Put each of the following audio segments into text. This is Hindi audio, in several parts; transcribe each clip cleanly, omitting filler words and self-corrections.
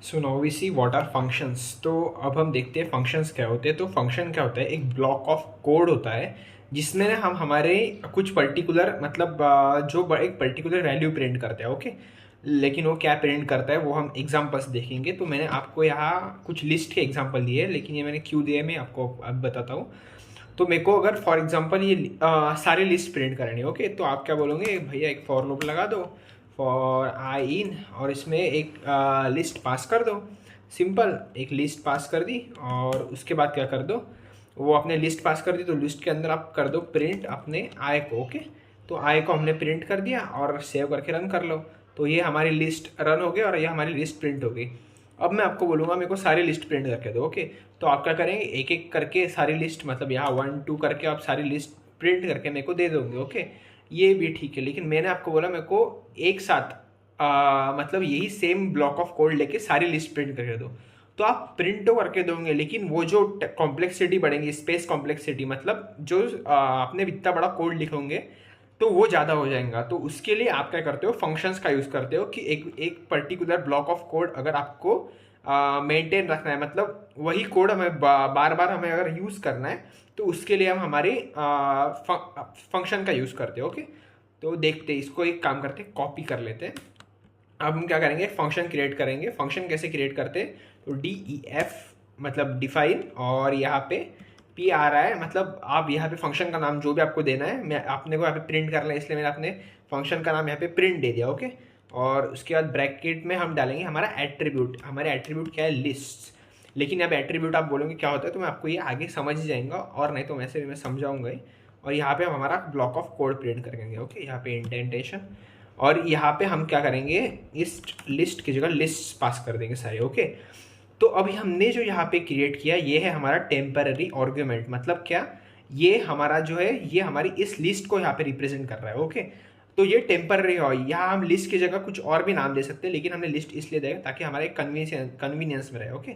So now we see what are functions. तो अब हम देखते हैं फंक्शंस क्या होते हैं। तो फंक्शन क्या होता है, एक ब्लॉक ऑफ कोड होता है जिसमें ना हम हमारे कुछ पर्टिकुलर मतलब एक पर्टिकुलर वैल्यू प्रिंट करते हैं। ओके, लेकिन वो क्या प्रिंट करता है वो हम एग्जांपल्स देखेंगे। तो मैंने आपको यहाँ कुछ लिस्ट के एग्जांपल दिए हैं, लेकिन ये मैंने क्यों दिए मैं आपको अब बताता हूँ। तो मेरे को अगर फॉर एग्जांपल ये सारे लिस्ट प्रिंट करनी है, ओके, तो आप क्या बोलोगे, भैया एक फॉर लूप लगा दो फॉर आई इन, और इसमें एक लिस्ट पास कर दो। सिंपल, एक लिस्ट पास कर दी और उसके बाद क्या कर दो, वो अपने लिस्ट पास कर दी तो लिस्ट के अंदर आप कर दो प्रिंट अपने आई को। ओके, तो आई को हमने प्रिंट कर दिया और सेव करके रन कर लो। तो ये हमारी लिस्ट रन हो गई और ये हमारी लिस्ट प्रिंट हो गई। अब मैं आपको बोलूँगा मेरे को सारी लिस्ट प्रिंट करके दो। ओके, तो आप क्या करेंगे, एक एक करके सारी लिस्ट, मतलब यहाँ 1 2 करके आप सारी लिस्ट प्रिंट करके मेरे को दे दोगे। ओके, ये भी ठीक है, लेकिन मैंने आपको बोला मेरे को एक साथ मतलब यही सेम ब्लॉक ऑफ कोड लेके सारी लिस्ट प्रिंट करके दो। तो आप प्रिंट तो करके दोगे, लेकिन वो जो कॉम्प्लेक्सिटी बढ़ेगी, स्पेस कॉम्प्लेक्सिटी, मतलब जो आपने इतना बड़ा कोड लिखोगे तो वो ज़्यादा हो जाएगा। तो उसके लिए आप क्या करते हो, फंक्शंस का यूज़ करते हो कि एक एक पर्टिकुलर ब्लॉक ऑफ कोड अगर आपको मेंटेन रखना है, मतलब वही कोड हमें बार बार हमें अगर यूज़ करना है, तो उसके लिए हम हमारे फंक्शन का यूज़ करते हैं। ओके, तो देखते इसको, एक काम करते हैं, कॉपी कर लेते हैं। अब हम क्या करेंगे, फंक्शन क्रिएट करेंगे। फंक्शन कैसे क्रिएट करते हैं, तो DEF मतलब डिफाइन, और यहाँ पे P आ रहा है, मतलब आप यहाँ पे फंक्शन का नाम जो भी आपको देना है, मैं आपने को यहाँ पे प्रिंट करना है इसलिए मैंने अपने फंक्शन का नाम यहाँ पे प्रिंट दे दिया। ओके, और उसके बाद ब्रैकेट में हम डालेंगे हमारा एट्रीब्यूट। हमारे एट्रीब्यूट क्या है, लिस्ट। लेकिन अब एट्रीब्यूट आप बोलोगे क्या होता है, तो मैं आपको ये आगे समझ ही जाएंगा, और नहीं तो वैसे भी मैं समझाऊंगा ही। और यहाँ पे हम हमारा ब्लॉक ऑफ कोड प्रिंट करेंगे। ओके, यहाँ पे इंडेंटेशन, और यहाँ पे हम क्या करेंगे, इस लिस्ट की जगह लिस्ट पास कर देंगे सारे। ओके, तो अभी हमने जो यहाँ पे क्रिएट किया ये है हमारा टेम्पररी आर्गुमेंट। मतलब क्या, ये हमारा जो है ये हमारी इस लिस्ट को यहाँ पे रिप्रेजेंट कर रहा है। ओके, तो ये टेम्पररी है, यहाँ हम लिस्ट की जगह कुछ और भी नाम दे सकते हैं, लेकिन हमने लिस्ट इसलिए देगा ताकि हमारे कन्वीनियंस में रहे। ओके,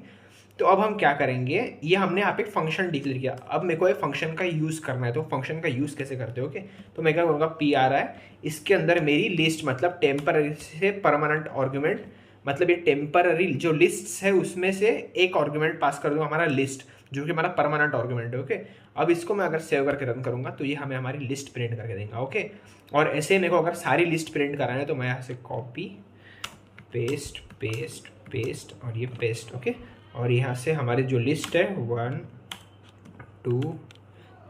तो अब हम क्या करेंगे, ये हमने यहाँ पे एक फंक्शन डिक्लेयर किया। अब मेरे को एक फंक्शन का यूज़ करना है, तो फंक्शन का यूज़ कैसे करते हो। ओके, तो मैं क्या करूँगा, पी आ रहा है, इसके अंदर मेरी लिस्ट, मतलब टेम्पररी से परमानेंट आर्गुमेंट, मतलब ये टेम्पररी जो लिस्ट है उसमें से एक आर्गुमेंट पास कर दूंगा हमारा लिस्ट, जो कि हमारा परमानेंट आर्गुमेंट है। ओके, अब इसको मैं अगर सेव करके रन करूँगा तो ये हमें हमारी लिस्ट प्रिंट करके देगा। ओके, और ऐसे मेरे को अगर सारी लिस्ट प्रिंट कराना है तो मैं यहाँ से कॉपी पेस्ट पेस्ट पेस्ट और ये पेस्ट। ओके, और यहाँ से हमारी जो लिस्ट है 1 2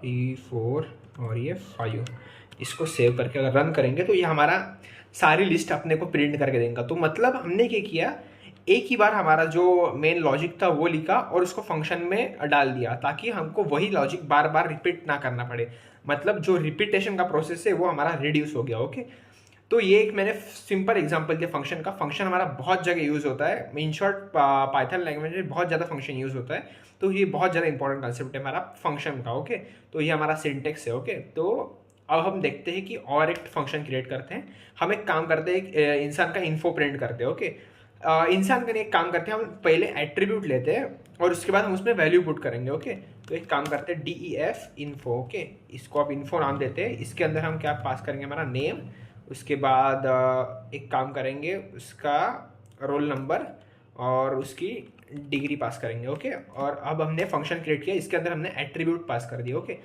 3 4 और ये 5, इसको सेव करके अगर रन करेंगे तो ये हमारा सारी लिस्ट अपने को प्रिंट करके देगा। तो मतलब हमने क्या किया, एक ही बार हमारा जो मेन लॉजिक था वो लिखा और उसको फंक्शन में डाल दिया, ताकि हमको वही लॉजिक बार बार रिपीट ना करना पड़े। मतलब जो रिपीटेशन का प्रोसेस है वो हमारा रिड्यूस हो गया। ओके, तो ये एक मैंने सिंपल एग्जांपल दिया फंक्शन का। फंक्शन हमारा बहुत जगह यूज़ होता है, इन शॉर्ट पाइथन लैंग्वेज में बहुत ज़्यादा फंक्शन यूज़ होता है। तो ये बहुत ज़्यादा इंपॉर्टेंट कंसेप्ट है हमारा फंक्शन का। ओके, तो ये हमारा सिंटेक्स है। ओके, तो अब हम देखते हैं कि और एक फंक्शन क्रिएट करते हैं। हम एक काम करते हैं, एक इंसान का इन्फो प्रिंट करते हैं। ओके, इंसान का एक काम करते हैं, हम पहले एट्रीब्यूट लेते हैं और उसके बाद हम उसमें वैल्यू पुट करेंगे। ओके, तो एक काम करते हैं DEF इन्फो। ओके, इसको आप इन्फो नाम देते हैं। इसके अंदर हम क्या पास करेंगे, हमारा नेम, उसके बाद एक काम करेंगे उसका रोल नंबर और उसकी डिग्री पास करेंगे। ओके, और अब हमने फंक्शन क्रिएट किया, इसके अंदर हमने एट्रीब्यूट पास कर दिया। ओके,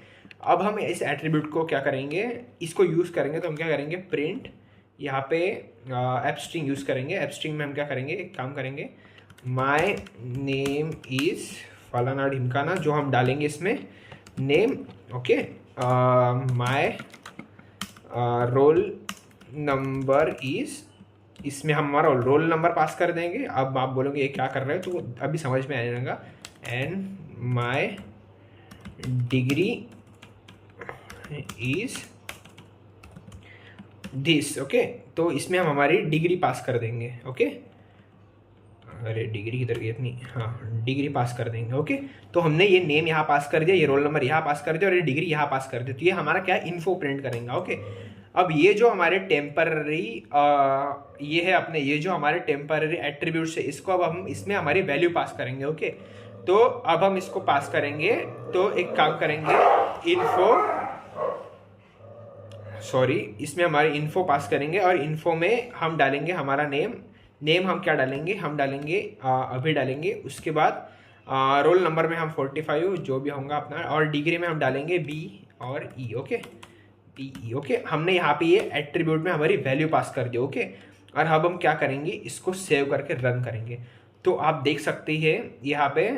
अब हम इस एट्रीब्यूट को क्या करेंगे, इसको यूज़ करेंगे। तो हम क्या करेंगे, प्रिंट, यहाँ पे एब्स्ट्रिंग यूज़ करेंगे। एब्स्ट्रिंग में हम क्या करेंगे, एक काम करेंगे, माई नेम इज़ फलाना ढिमकाना, जो हम डालेंगे इसमें name. Okay, my roll number is, इसमें हम हमारा रोल नंबर पास कर देंगे। अब आप बोलोगे ये क्या कर रहे हो, तो अभी समझ में आने लगा। And my degree is this. Okay, तो इसमें हम हमारी डिग्री पास कर देंगे। ओके, अरे डिग्री किधर गई इतनी, हाँ डिग्री पास कर देंगे। ओके, तो हमने ये नेम यहाँ पास कर दिया, ये रोल नंबर यहाँ पास कर दिया और ये डिग्री यहाँ पास कर दिया। तो ये हमारा क्या है, इन्फो प्रिंट करेंगे। ओके, अब ये जो हमारे टेम्पररी ये है अपने, ये जो हमारे टेम्पररी एट्रीब्यूट्स है, इसको अब हम इसमें हमारी वैल्यू पास करेंगे। ओके, तो अब हम इसको पास करेंगे, तो एक काम करेंगे, इन्फो, सॉरी, इसमें हमारी इन्फो पास करेंगे और इन्फो में हम डालेंगे हमारा नेम, नेम हम क्या डालेंगे, हम डालेंगे अभी डालेंगे। उसके बाद रोल नंबर में हम 45 जो भी होगा अपना, और डिग्री में हम डालेंगे बी और E. Okay, B E. Okay, हमने यहाँ पे ये एट्रीब्यूट में हमारी वैल्यू पास कर दी। ओके, और अब हम क्या करेंगे, इसको सेव करके रन करेंगे। तो आप देख सकते हैं यहाँ पे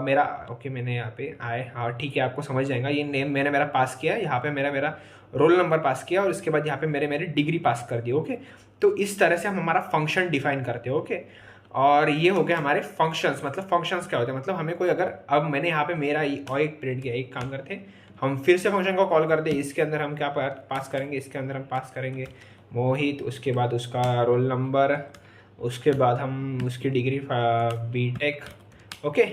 मेरा, ओके मैंने यहाँ पे आए, हाँ ठीक है, आपको समझ जाएगा। ये नेम मैंने मेरा पास किया, यहाँ पे मेरा मेरा रोल नंबर पास किया, और इसके बाद यहाँ पे मेरे मेरी डिग्री पास कर दी। ओके, तो इस तरह से हम हमारा फंक्शन डिफाइन करते हैं। ओके, और ये हो गया हमारे फंक्शंस। मतलब फंक्शंस क्या होते हैं, मतलब हमें कोई अगर, अब मैंने यहाँ पे मेरा और एक प्रिंट किया, एक काम करते हैं हम फिर से फंक्शन को कॉल कर दे। इसके अंदर हम क्या पास करेंगे, इसके अंदर हम पास करेंगे मोहित, उसके बाद उसका रोल नंबर, उसके बाद हम उसकी डिग्री बीटेक। ओके,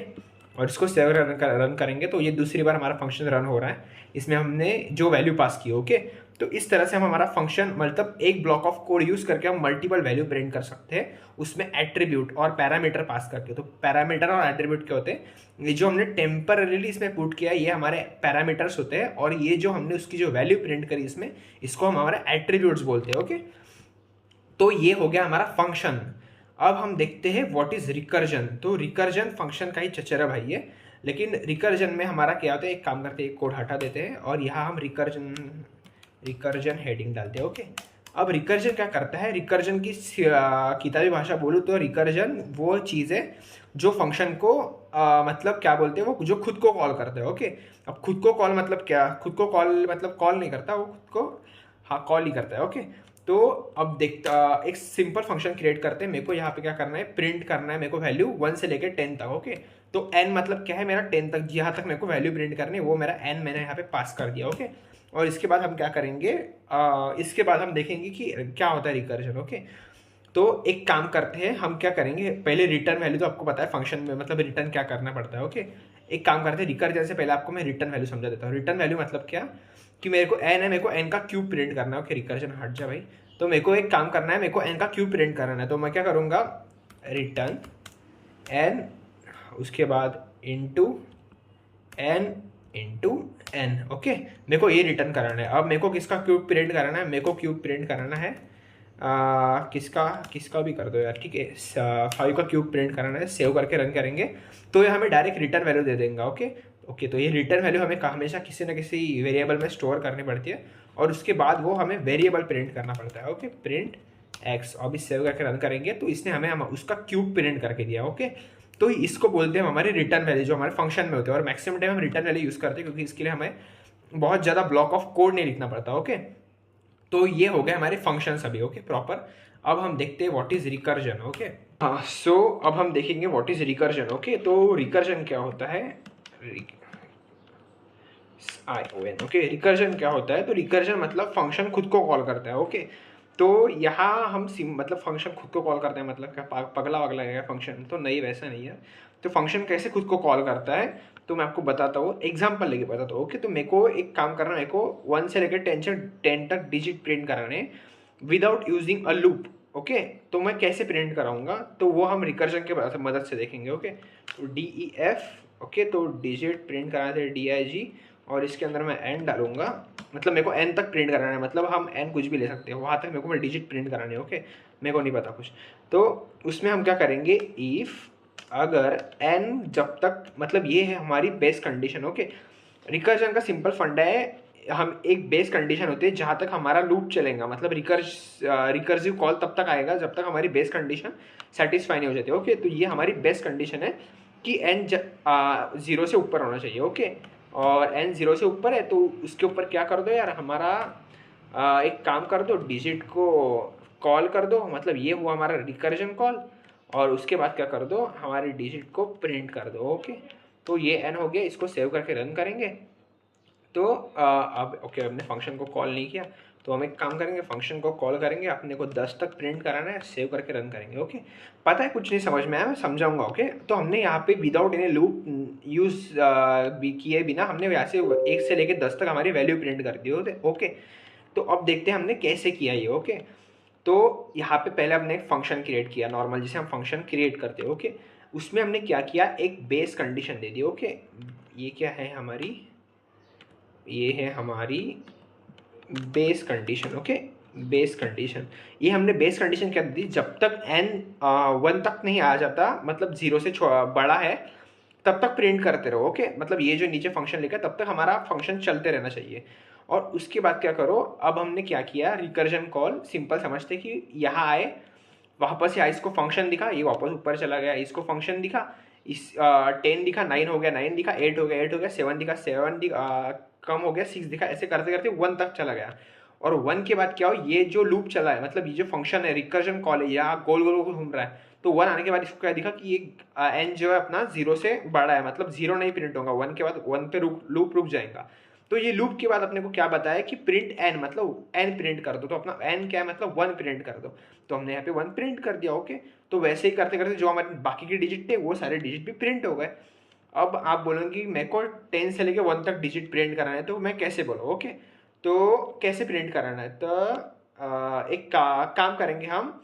और इसको सेव रन करेंगे तो ये दूसरी बार हमारा फंक्शन रन हो रहा है, इसमें हमने जो वैल्यू पास की। ओके, तो इस तरह से हम हमारा फंक्शन, मतलब एक ब्लॉक ऑफ कोड यूज करके हम मल्टीपल वैल्यू प्रिंट कर सकते हैं, उसमें एट्रीब्यूट और पैरामीटर पास करके। तो पैरामीटर और एट्रीब्यूट क्या होते हैं, ये जो हमने टेम्पररीली इसमें पुट किया है ये हमारे पैरामीटर्स होते हैं, और ये जो हमने उसकी जो वैल्यू प्रिंट करी इसमें, इसको हम हमारे एट्रीब्यूट्स बोलते हैं। ओके, तो ये हो गया हमारा फंक्शन। अब हम देखते हैं व्हाट इज रिकर्जन। तो रिकर्जन फंक्शन का ही चचरा भाई है, लेकिन रिकर्जन में हमारा क्या होता है, एक काम करते हैं, एक कोड हटा देते हैं और यहाँ हम रिकर्जन हेडिंग डालते हैं। ओके, अब रिकर्जन क्या करता है, रिकर्जन की किताबी भाषा बोलूँ तो रिकर्जन वो चीज़ है जो फंक्शन को मतलब क्या बोलते हैं, वो जो खुद को कॉल करता है। ओके, अब खुद को कॉल मतलब क्या, खुद को कॉल मतलब कॉल नहीं करता, वो खुद को हाँ कॉल ही करता है। ओके, तो अब देखता एक सिंपल फंक्शन क्रिएट करते हैं। मेरे को यहाँ पे क्या करना है, प्रिंट करना है मेरे को वैल्यू 1 से लेकर 10 तक। ओके, तो n मतलब क्या है मेरा 10 तक, जहाँ तक मेरे को वैल्यू प्रिंट करनी है वो मेरा n मैंने यहाँ पे पास कर दिया। ओके, और इसके बाद हम क्या करेंगे, इसके बाद हम देखेंगे कि क्या होता है रिकर्जन। ओके, तो एक काम करते हैं, हम क्या करेंगे, पहले रिटर्न वैल्यू तो आपको पता है फंक्शन में मतलब रिटर्न क्या करना पड़ता है। ओके, एक काम करते हैं, रिकर्जन से पहले आपको मैं रिटर्न वैल्यू समझा देता हूँ। रिटर्न वैल्यू मतलब क्या, कि मेरे को n है, मेरे को n का क्यूब प्रिंट करना है। ओके, रिकर्जन हट जा भाई। तो मेरे को एक काम करना है, मेरे को n का क्यूब प्रिंट करना है, तो मैं क्या करूँगा, रिटर्न n, उसके बाद n। ओके, मेरे को ये रिटर्न कराना है। अब मेरे को किसका क्यूब प्रिंट कराना है, मेरे को क्यूब प्रिंट कराना है किसका भी कर दो यार, ठीक है, 5 का क्यूब प्रिंट कराना है। सेव करके रन करेंगे तो ये हमें डायरेक्ट रिटर्न वैल्यू दे देंगे। ओके, तो ये रिटर्न वैल्यू हमें हमेशा किसी ना किसी वेरिएबल में स्टोर करनी पड़ती है, और उसके बाद वो हमें वेरिएबल प्रिंट करना पड़ता है। ओके, प्रिंट एक्स, अभी सेव करके रन करेंगे तो इसने हम उसका क्यूब प्रिंट करके दिया। ओके, तो इसको बोलते हैं हमारे रिटर्न वैल्यू, जो हमारे फंक्शन में होते हैं, और मैक्सिमम टाइम हम रिटर्न वैल्यू यूज़ करते हैं क्योंकि इसके लिए हमें बहुत ज़्यादा ब्लॉक ऑफ कोड नहीं लिखना पड़ता। ओके, तो ये हो गए हमारे फंक्शंस अभी। Okay, proper. अब हम देखते हैं व्हाट इज रिकर्जन। ओके, हाँ, सो अब हम देखेंगे व्हाट इज रिकर्जन। ओके, तो रिकर्जन क्या होता है, ION। ओके, रिकर्जन क्या होता है, तो रिकर्जन मतलब फंक्शन खुद को कॉल करता है। ओके, तो यहाँ हम मतलब फंक्शन खुद को कॉल करते हैं मतलब क्या पगला वगला है फंक्शन, तो नहीं वैसा नहीं है। तो फंक्शन कैसे खुद को कॉल करता है तो मैं आपको बताता हूँ, एग्जांपल लेके बताता हूँ। ओके, तो मेरे को एक काम करना है, मेरे को 1 से लेकर 10 तक डिजिट प्रिंट कराने without using a loop. Okay, तो मैं कैसे प्रिंट कराऊंगा, तो वो हम रिकर्जन के मदद से देखेंगे। ओके, तो DEF। ओके, तो डिजिट प्रिंट कराना थे DIG, और इसके अंदर मैं n डालूंगा, मतलब मेरे को n तक प्रिंट कराना है, मतलब हम n कुछ भी ले सकते हैं, वहाँ तक मेरे को मैं डिजिट प्रिंट करानी है। ओके, मेरे को नहीं पता कुछ, तो उसमें हम क्या करेंगे, इफ़ अगर n जब तक, मतलब ये है हमारी बेस कंडीशन। ओके, रिकर्जन का सिंपल फंडा है, हम एक बेस कंडीशन होती है जहाँ तक हमारा लूप चलेगा, मतलब रिकर्सिव कॉल तब तक आएगा जब तक हमारी बेस कंडीशन सेटिस्फाई नहीं हो जाती। ओके, तो ये हमारी बेस कंडीशन है कि n 0 से ऊपर होना चाहिए। ओके, और n 0 से ऊपर है तो उसके ऊपर क्या कर दो यार, हमारा एक काम कर दो, डिजिट को कॉल कर दो, मतलब ये हुआ हमारा रिकर्जन कॉल, और उसके बाद क्या कर दो, हमारे डिजिट को प्रिंट कर दो। ओके, तो ये n हो गया, इसको सेव करके रन करेंगे। तो अब ओके, हमने फंक्शन को कॉल नहीं किया, तो हम एक काम करेंगे, फंक्शन को कॉल करेंगे, अपने को 10 तक प्रिंट कराना है, सेव करके रन करेंगे। ओके, पता है कुछ नहीं समझ में आया, मैं समझाऊंगा। ओके, तो हमने यहाँ पे विदाउट एनी लूप यूज़ किए बिना हमने यहाँ से 1 से लेकर 10 तक हमारी वैल्यू प्रिंट कर दी होते। ओके, तो अब देखते हैं हमने कैसे किया ये। ओके, तो यहाँ पे पहले हमने एक फंक्शन क्रिएट किया नॉर्मल, जिसे हम फंक्शन क्रिएट करते हैं। ओके, उसमें हमने क्या किया, एक बेस कंडीशन दे दी। ओके, ये क्या है हमारी, ये है हमारी base condition. Okay, base condition, ये हमने बेस कंडीशन क्या दी, जब तक n 1 तक नहीं आ जाता, मतलब 0 से बड़ा है, तब तक प्रिंट करते रहो। ओके, मतलब ये जो नीचे फंक्शन लिखा है तब तक हमारा फंक्शन चलते रहना चाहिए। और उसके बाद क्या करो, अब हमने क्या किया, रिकर्जन कॉल सिंपल समझते कि यहाँ आए, वापस यहाँ इसको फंक्शन दिखा, ये वापस ऊपर चला गया, इसको फंक्शन दिखा, इस 10 दिखा, 9 हो गया, 9 दिखा, 8 हो गया, 8 हो गया, 7 दिखा, 7 दिखा, कम हो गया, 6 दिखा, ऐसे करते करते 1 तक चला गया। और 1 के बाद क्या हो, ये जो लूप चला है, मतलब ये जो फंक्शन है रिकर्जन कॉल है, यहाँ गोल गोल गोल घूम रहा है, तो 1 आने के बाद इसको क्या दिखा कि ये एन जो है अपना 0 से बड़ा है, मतलब 0 नहीं प्रिंट होगा, 1 के बाद 1 पे लूप रुक जाएगा। तो ये लूप के बाद अपने को क्या बताया कि प्रिंट एन, मतलब एन प्रिंट कर दो, तो अपना एन क्या है, मतलब 1 प्रिंट कर दो, तो हमने यहाँ पे 1 प्रिंट कर दिया। ओके, तो वैसे ही करते करते जो हमारे बाकी के डिजिट थे वो सारे डिजिट भी प्रिंट हो गए। अब आप बोलोगे मेरे को 10 से लेके 1 तक डिजिट प्रिंट कराना है, तो मैं कैसे बोलूँ। ओके, तो कैसे प्रिंट कराना है, तो एक काम करेंगे हम,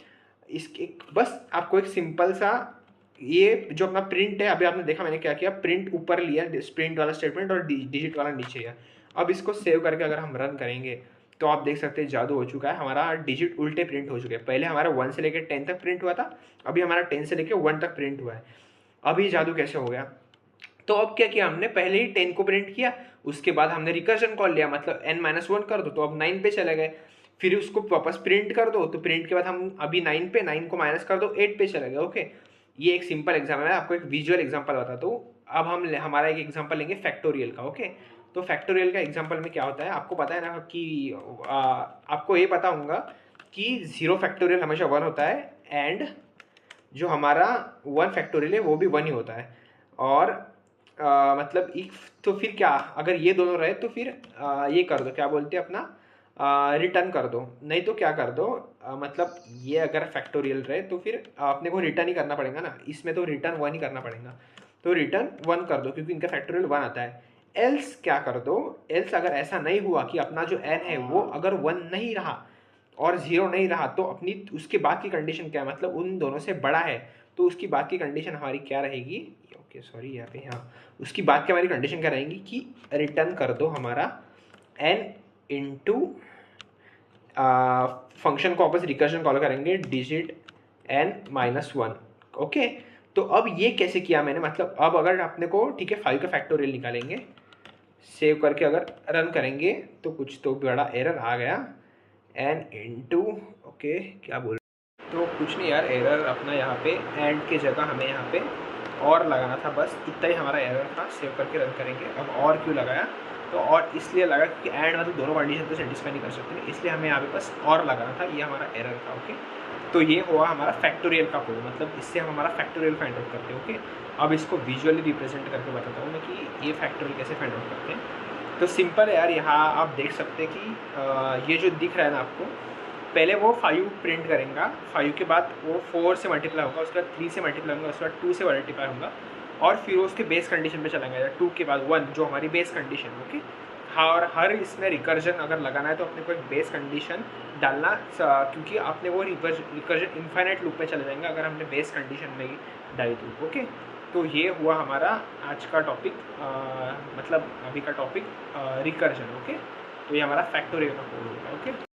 इस एक बस आपको एक सिंपल सा, ये जो अपना प्रिंट है, अभी आपने देखा मैंने क्या किया, प्रिंट ऊपर लिया, प्रिंट वाला स्टेटमेंट, और डिजिट वाला नीचे है। अब इसको सेव करके अगर हम रन करेंगे तो आप देख सकते हैं जादू हो चुका है, हमारा डिजिट उल्टे प्रिंट हो चुके हैं। पहले हमारा 1 से लेकर 10 तक प्रिंट हुआ था, अभी हमारा 10 से लेकर 1 तक प्रिंट हुआ है। अभी जादू कैसे हो गया, तो अब क्या किया हमने, पहले ही 10 को प्रिंट किया, उसके बाद हमने रिकर्जन कॉल लिया, मतलब n-1 कर दो, तो अब 9 पे चले गए, फिर उसको वापस प्रिंट कर दो, तो प्रिंट के बाद हम अभी 9 पे, 9 को माइनस कर दो, 8 पे चले गए। ओके, ये एक सिंपल एग्जाम्पल है, आपको एक विजुअल एग्जाम्पल बताता हूँ। अब हम हमारा एक एग्जाम्पल लेंगे फैक्टोरियल का। ओके, तो फैक्टोरियल का एग्जाम्पल में क्या होता है, आपको पता है ना कि आपको ये पता होगा कि 0 फैक्टोरियल हमेशा 1 होता है, एंड जो हमारा 1 फैक्टोरियल है वो भी 1 ही होता है। और मतलब इफ, तो फिर क्या, अगर ये दोनों रहे तो फिर ये कर दो, क्या बोलते हैं अपना, रिटर्न कर दो, नहीं तो क्या कर दो, मतलब ये अगर फैक्टोरियल रहे तो फिर अपने को रिटर्न ही करना पड़ेगा ना, इसमें तो रिटर्न 1 ही करना पड़ेगा, तो रिटर्न 1 कर दो क्योंकि इनका फैक्टोरियल 1 आता है। एल्स क्या कर दो, एल्स अगर ऐसा नहीं हुआ कि अपना जो एन है वो अगर 1 नहीं रहा और 0 नहीं रहा, तो अपनी उसके बाद की कंडीशन क्या है, मतलब उन दोनों से बड़ा है, तो उसकी बाद की कंडीशन हमारी क्या रहेगी, ओके सॉरी यहाँ पे, हाँ, उसकी बाद की हमारी कंडीशन क्या रहेगी कि रिटर्न कर दो हमारा n इंटू, फंक्शन को वापस रिकर्जन कॉल करेंगे, डिजिट n-1। ओके, तो अब ये कैसे किया मैंने, मतलब अब अगर अपने को, ठीक है, 5 का फैक्टोरियल निकालेंगे, सेव करके अगर रन करेंगे तो कुछ तो बड़ा एरर आ गया, n इंटू, ओके क्या बोल, तो कुछ नहीं यार, एरर अपना यहाँ पे एंड की जगह हमें यहाँ पे और लगाना था, बस इतना ही हमारा एरर था। सेव करके रन करेंगे। अब और क्यों लगाया, तो और इसलिए लगा कि एंड मतलब दोनों कंडीशन तो सेटिस्फाई नहीं कर सकते, इसलिए हमें यहाँ पे बस और लगाना था, ये हमारा एरर था। ओके, तो ये हुआ हमारा फैक्टोरियल का कोड, मतलब इससे हम हमारा फैक्टोरियल फाइंड आउट करते हैं। ओके, अब इसको विजुअली रिप्रेजेंट करके बताता हूँ मैं कि ये फैक्टोरियल कैसे फाइंड आउट करते हैं। तो सिंपल है यार, यहाँ आप देख सकते हैं कि ये जो दिख रहा है ना आपको, पहले वो 5 प्रिंट करेगा, 5 के बाद वो 4 से मल्टीप्लाई होगा, उसके बाद 3 से मल्टीप्लाई होगा, उसके बाद 2 से मल्टीप्लाई होगा, और फिर वो उसके बेस कंडीशन पे चला गया, 2 के बाद 1 जो हमारी बेस कंडीशन। ओके, हाँ, और हर इसमें रिकर्जन अगर लगाना है तो अपने को एक बेस कंडीशन डालना, क्योंकि आपने वो रिकर्जन इन्फाइनाइट लूप में चले जाएंगे अगर हमने बेस कंडीशन में ही डाली तो। ओके, तो ये हुआ हमारा आज का टॉपिक, मतलब अभी का टॉपिक रिकर्जन। ओके, तो ये हमारा फैक्टोरियल का कोड होगा। ओके।